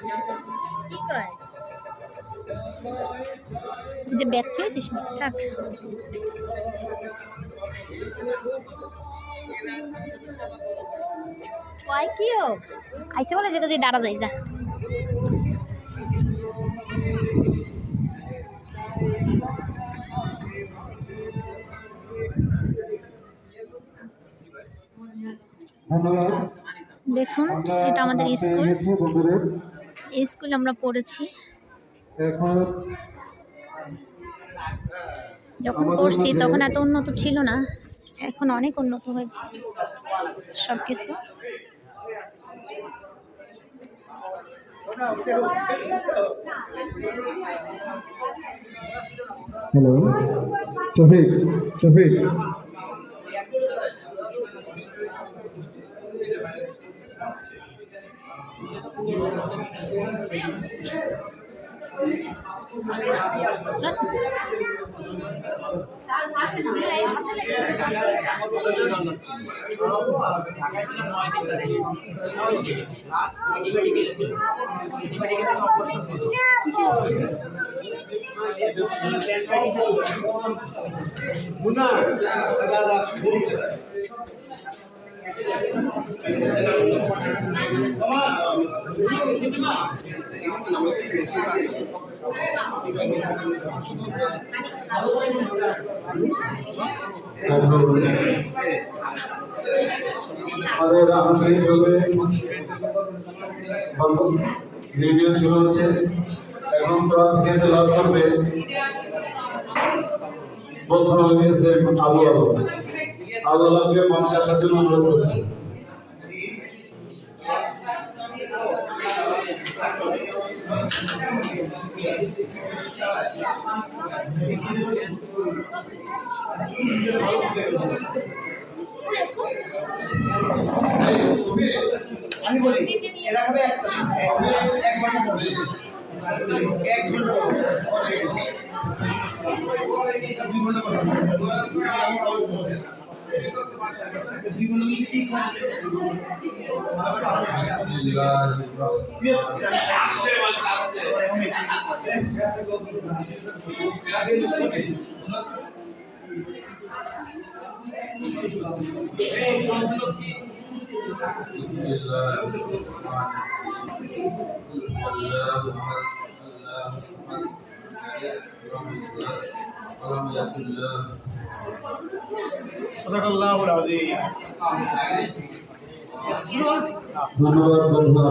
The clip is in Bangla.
কি কয় যে ব্যাগ খেয়েছিস না থাক কয় কিও আইসে বলে যে দাঁড়া যাই যা দেখুন এটা আমাদের স্কুল এই স্কুলে আমরা পড়েছি যখন পড়ছি তখন এত উন্নত ছিল না এখন অনেক উন্নত হয়েছে সবকিছু হ্যালো শফিক শফিক আমাদের আনুষ্ঠানিকভাবে ভিডিও শুরু হচ্ছে এবং কোরআন থেকে তেলাওয়াত করবে বন্ধ হয়ে গেছে আবু আবুকে মঞ্চে আসার জন্য অনুরোধ করছি আমি বলি এরা হবে একবার হবে এক ঘন্টা ধন্যবাদ বন্ধুরা।